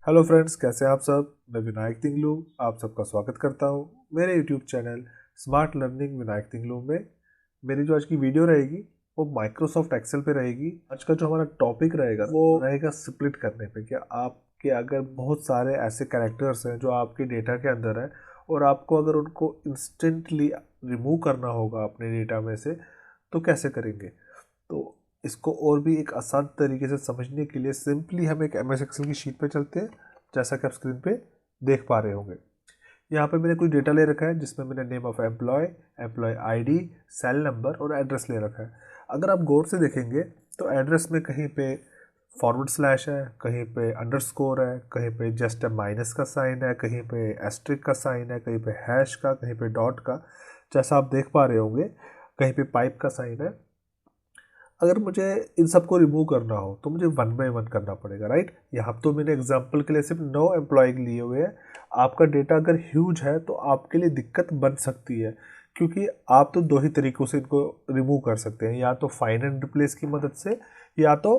Hello friends, कैसे हैं आप सब। मैं विनायक तिंगलू आप सबका स्वागत करता हूं मेरे YouTube channel smart learning Vinayak Tinglu में। मेरी जो आज की वीडियो रहेगी वो माइक्रोसॉफ्ट एक्सेल पे रहेगी। आज का जो हमारा टॉपिक रहेगा वो रहेगा स्प्लिट करने पे। क्या आपके अगर बहुत सारे ऐसे कैरेक्टर्स हैं जो आपके डेटा के अंदर है और आपको अगर उनको इंस्टेंटली रिमूव करना होगा अपने डेटा में से, तो कैसे करेंगे। तो इसको और भी एक आसान तरीके से समझने के लिए सिंपली हम एक एम एस एक्सेल की शीट पे चलते हैं, जैसा कि आप स्क्रीन पे देख पा रहे होंगे। यहाँ पे मैंने कुछ डेटा ले रखा है जिसमें मैंने name of employee ID, cell number और एड्रेस ले रखा है। अगर आप गौर से देखेंगे तो एड्रेस में कहीं पे फॉरवर्ड स्लैश है, कहीं पे अंडरस्कोर है, कहीं पे जस्ट माइनस का साइन है, कहीं पे एस्ट्रिक का साइन है, कहीं पे हैश का, कहीं पे डॉट का, जैसा आप देख पा रहे होंगे। कहीं पे पाइप का साइन है। अगर मुझे इन सबको रिमूव करना हो तो मुझे वन बाय वन करना पड़ेगा, राइट। यहाँ तो मैंने एग्जांपल के लिए सिर्फ 9 एम्प्लॉय लिए हुए हैं। आपका डेटा अगर ह्यूज है तो आपके लिए दिक्कत बन सकती है, क्योंकि आप तो दो ही तरीक़ों से इनको रिमूव कर सकते हैं, या तो फाइंड एंड रिप्लेस की मदद से, या तो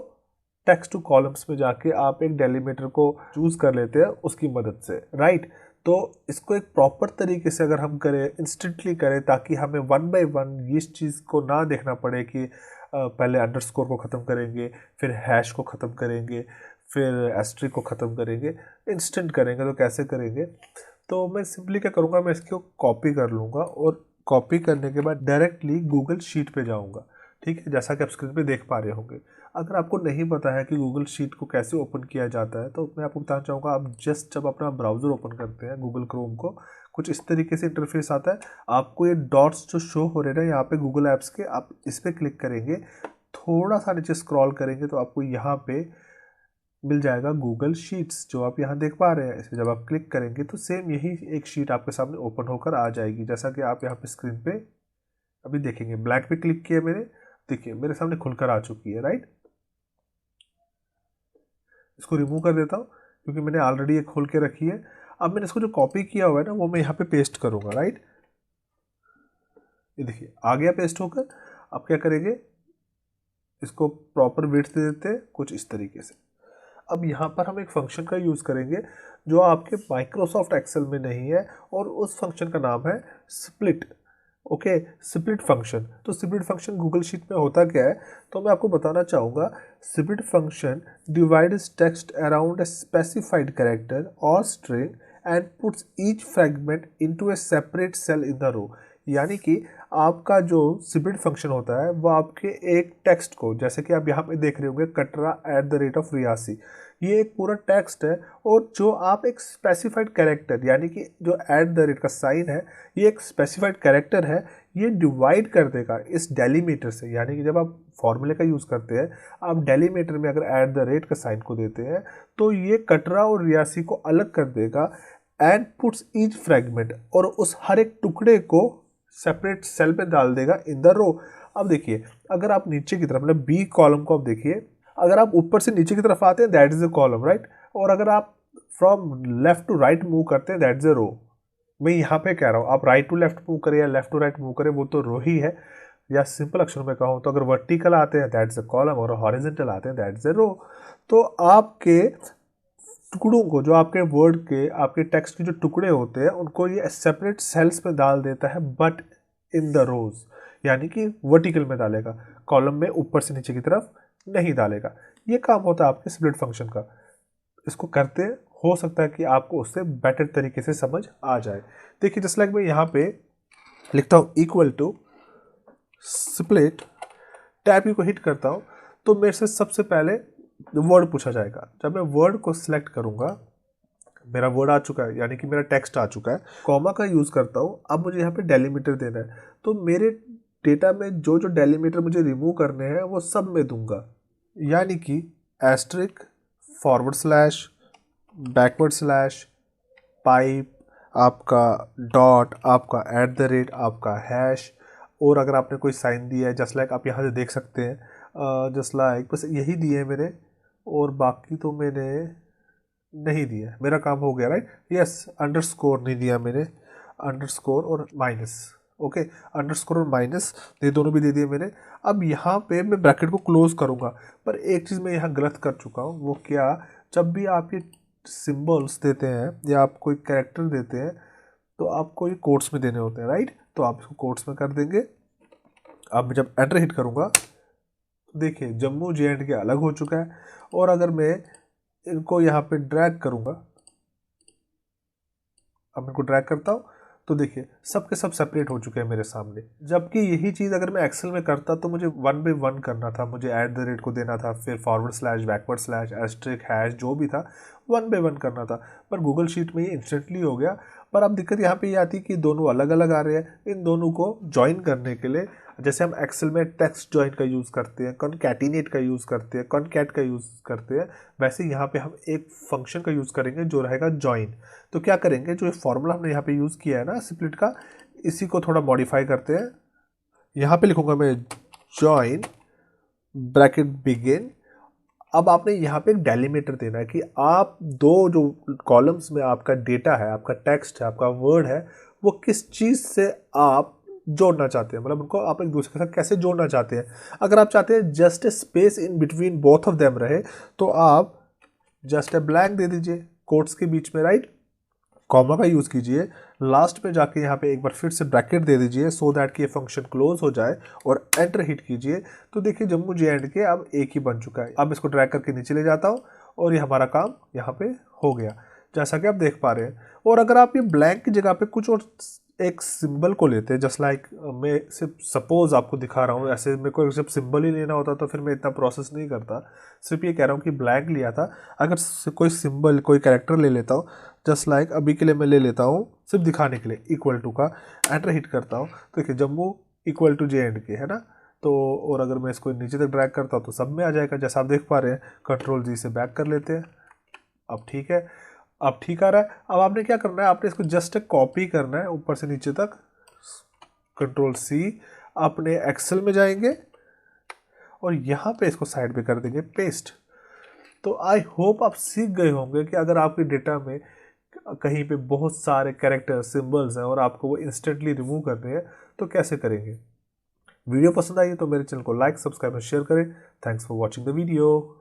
टेक्स्ट टू कॉलम्स में जाके आप एक डेलीमीटर को चूज कर लेते हैं उसकी मदद से, राइट। तो इसको एक प्रॉपर तरीके से अगर हम करें, इंस्टेंटली करें, ताकि हमें वन बाय वन इस चीज़ को ना देखना पड़े कि पहले अंडरस्कोर को ख़त्म करेंगे, फिर हैश को ख़त्म करेंगे, फिर एस्ट्रिक को ख़त्म करेंगे, इंस्टेंट करेंगे। तो कैसे करेंगे, तो मैं सिंपली क्या करूँगा, मैं इसको कॉपी कर लूँगा और कॉपी करने के बाद डायरेक्टली गूगल शीट पे जाऊँगा। ठीक है, जैसा कि आप स्क्रीन पे देख पा रहे होंगे। अगर आपको नहीं पता है कि गूगल शीट को कैसे ओपन किया जाता है, तो मैं आपको बताना चाहूँगा, आप जस्ट जब अपना ब्राउज़र ओपन करते हैं गूगल क्रोम को, कुछ इस तरीके से इंटरफेस आता है। आपको ये डॉट्स जो शो हो रहे हैं ना यहाँ पे गूगल ऐप्स के, आप इस पर क्लिक करेंगे, थोड़ा सा नीचे स्क्रॉल करेंगे तो आपको यहाँ पे मिल जाएगा गूगल शीट्स, जो आप यहाँ देख पा रहे हैं। इसे जब आप क्लिक करेंगे तो सेम यही एक शीट आपके सामने ओपन होकर आ जाएगी, जैसा कि आप यहाँ पे स्क्रीन पे अभी देखेंगे। ब्लैक पे क्लिक किया मैंने, देखिए मेरे सामने खुलकर आ चुकी है, राइट। इसको रिमूव कर देता हूँ क्योंकि मैंने ऑलरेडी ये खोल के रखी है। अब मैंने इसको जो कॉपी किया हुआ है ना, वो मैं यहाँ पे पेस्ट करूँगा, राइट। ये देखिए आ गया पेस्ट होकर। अब क्या करेंगे, इसको प्रॉपर विड्थ दे देते हैं कुछ इस तरीके से। अब यहाँ पर हम एक फंक्शन का यूज़ करेंगे जो आपके माइक्रोसॉफ्ट एक्सेल में नहीं है, और उस फंक्शन का नाम है स्प्लिट। Okay, split function. तो स्प्लिट फंक्शन गूगल शीट में होता क्या है, तो मैं आपको बताना चाहूँगा। Split function divides text around a specified character और string and puts each fragment into a separate cell in the row. यानी कि आपका जो स्प्लिट फंक्शन होता है वो आपके एक टेक्स्ट को, जैसे कि आप यहाँ पे देख रहे होंगे कटरा @रियासी, ये एक पूरा टेक्स्ट है। और जो आप एक स्पेसिफाइड कैरेक्टर, यानी कि जो @ का साइन है, ये एक स्पेसिफाइड कैरेक्टर है, ये डिवाइड कर देगा इस डेलीमीटर से। यानी कि जब आप फॉर्मूले का यूज़ करते हैं, आप डेलीमीटर में अगर @ का साइन को देते हैं तो ये कटरा और रियासी को अलग कर देगा, एंड पुट्स ईच फ्रैगमेंट, और उस हर एक टुकड़े को सेपरेट सेल पे डाल देगा इन द रो। अब देखिए, अगर आप नीचे की तरफ, मतलब बी कॉलम को आप देखिए, अगर आप ऊपर से नीचे की तरफ आते हैं that is a column, right. और अगर आप from left to right move करते हैं दैट इज अ रो। मैं यहाँ पे कह रहा हूँ, आप राइट टू लेफ्ट मूव करें या लेफ्ट टू राइट मूव करें, वो तो रो ही है। या सिंपल अक्षर में कहूँ तो अगर वर्टिकल आते हैं दैट इज अ कॉलम, और हॉरिजॉन्टल आते हैं दैट इज अ रो। तो आपके टुकड़ों को, जो आपके वर्ड के, आपके टेक्स्ट के जो टुकड़े होते हैं, उनको ये सेपरेट सेल्स में डाल देता है, बट इन द रोज, यानी कि वर्टिकल में डालेगा, कॉलम में ऊपर से नीचे की तरफ नहीं डालेगा। ये काम होता है आपके स्प्लिट फंक्शन का। इसको करते हो सकता है कि आपको उससे बेटर तरीके से समझ आ जाए। देखिए जस्ट लाइक मैं यहाँ पे लिखता हूँ इक्वल टू स्प्लिट, टैब की को हिट करता हूँ, तो मेरे से सबसे पहले वर्ड पूछा जाएगा। जब मैं वर्ड को सिलेक्ट करूँगा, मेरा वर्ड आ चुका है, यानी कि मेरा टेक्स्ट आ चुका है। कॉमा का यूज़ करता हूँ, अब मुझे यहाँ पे डेलीमीटर देना है, तो मेरे डेटा में जो जो डेलीमीटर मुझे रिमूव करने हैं वो सब मैं दूंगा। यानी कि asterisk, forward slash, backward slash, pipe, आपका डॉट, आपका आपका हैश, और अगर आपने कोई साइन दिया है जस्ट लाइक आप यहाँ से देख सकते हैं, जस्ट लाइक बस यही दिए हैं मैंने, और बाकी तो मैंने नहीं दिया। मेरा काम हो गया, राइट। यस, अंडरस्कोर नहीं दिया मैंने, अंडरस्कोर और माइनस। ओके, अंडरस्कोर और माइनस ये दोनों भी दे दिए मैंने। अब यहाँ पे मैं ब्रैकेट को क्लोज करूँगा, पर एक चीज़ मैं यहाँ गलत कर चुका हूँ। वो क्या, जब भी आप ये सिंबल्स देते हैं या आप कोई कैरेक्टर देते हैं तो आपको ये कोट्स में देने होते हैं, राइट। तो आप इसको कोट्स में कर देंगे। अब जब एंटर हिट करूँगा तो देखिए जम्मू JNK अलग हो चुका है। और अगर मैं इनको यहाँ पे ड्रैग करूँगा, अब इनको ड्रैग करता हूँ तो देखिए सब के सब सेपरेट हो चुके हैं मेरे सामने। जबकि यही चीज़ अगर मैं एक्सेल में करता तो मुझे 1 बाय 1 करना था, मुझे @ को देना था, फिर // बैकवर्ड स्लैश एस्ट्रिक हैश जो भी था 1 बाय 1 करना था। पर गूगल शीट में ये इंस्टेंटली हो गया। पर अब दिक्कत यहाँ पे ये आती है कि दोनों अलग अलग आ रहे हैं। इन दोनों को ज्वाइन करने के लिए जैसे हम एक्सेल में टेक्स्ट ज्वाइन का यूज़ करते हैं, कॉनकैटिनेट का यूज़ करते हैं, कॉनकैट का यूज़ करते हैं, वैसे यहाँ पे हम एक फंक्शन का यूज़ करेंगे जो रहेगा ज्वाइन। तो क्या करेंगे, जो ये फॉर्मूला हमने यहाँ पे यूज़ किया है ना स्प्लिट का, इसी को थोड़ा मॉडिफाई करते हैं। यहाँ पे लिखूंगा मैं ज्वाइन ब्रैकेट बिगिन। अब आपने यहाँ पे एक डेलीमीटर देना है कि आप दो जो कॉलम्स में आपका डेटा है, आपका टेक्स्ट है, आपका वर्ड है, वो किस चीज़ से आप जोड़ना चाहते हैं, मतलब उनको आप एक दूसरे के साथ कैसे जोड़ना चाहते हैं। अगर आप चाहते हैं just a space in between both of them रहे तो आप जस्ट ए ब्लैंक दे दीजिए कोट्स के बीच में, राइट। कॉमा का यूज़ कीजिए, लास्ट में जाके यहाँ पे एक बार फिर से ब्रैकेट दे दीजिए सो दैट कि ये फंक्शन क्लोज हो जाए और एंटर हिट कीजिए। तो देखिए जम्मू JNK अब एक ही बन चुका है। अब इसको ड्रैग करके नीचे ले जाता हूँ और ये हमारा काम यहाँ पे हो गया, जैसा कि आप देख पा रहे हैं। और अगर आप ये ब्लैंक की जगह पे कुछ और एक सिंबल को लेते हैं, जस्ट लाइक मैं सिर्फ सपोज आपको दिखा रहा हूँ, ऐसे मेरे को जब सिंबल ही लेना होता तो फिर मैं इतना प्रोसेस नहीं करता, सिर्फ ये कह रहा हूँ कि ब्लैंक लिया था। अगर कोई सिंबल कोई कैरेक्टर ले लेता हूँ, जस्ट लाइक अभी के लिए मैं ले लेता हूँ सिर्फ दिखाने के लिए इक्वल टू का, एंटर हिट करता हूँ तो देखिए जम्मू = JNK है ना। तो और अगर मैं इसको नीचे तक ड्रैग करता हूँ तो सब में आ जाएगा, जैसा आप देख पा रहे हैं। Ctrl+G से बैक कर लेते हैं। अब ठीक है, अब ठीक आ रहा है। अब आपने क्या करना है, आपने इसको जस्ट कॉपी करना है ऊपर से नीचे तक, Ctrl+C। अपने एक्सेल में जाएंगे और यहाँ पे इसको साइड पे कर देंगे पेस्ट। तो आई होप आप सीख गए होंगे कि अगर आपके डेटा में कहीं पे बहुत सारे कैरेक्टर सिंबल्स हैं और आपको वो इंस्टेंटली रिमूव करने हैं तो कैसे करेंगे। वीडियो पसंद आई तो मेरे चैनल को लाइक, सब्सक्राइब और शेयर करें। Thanks for watching the video.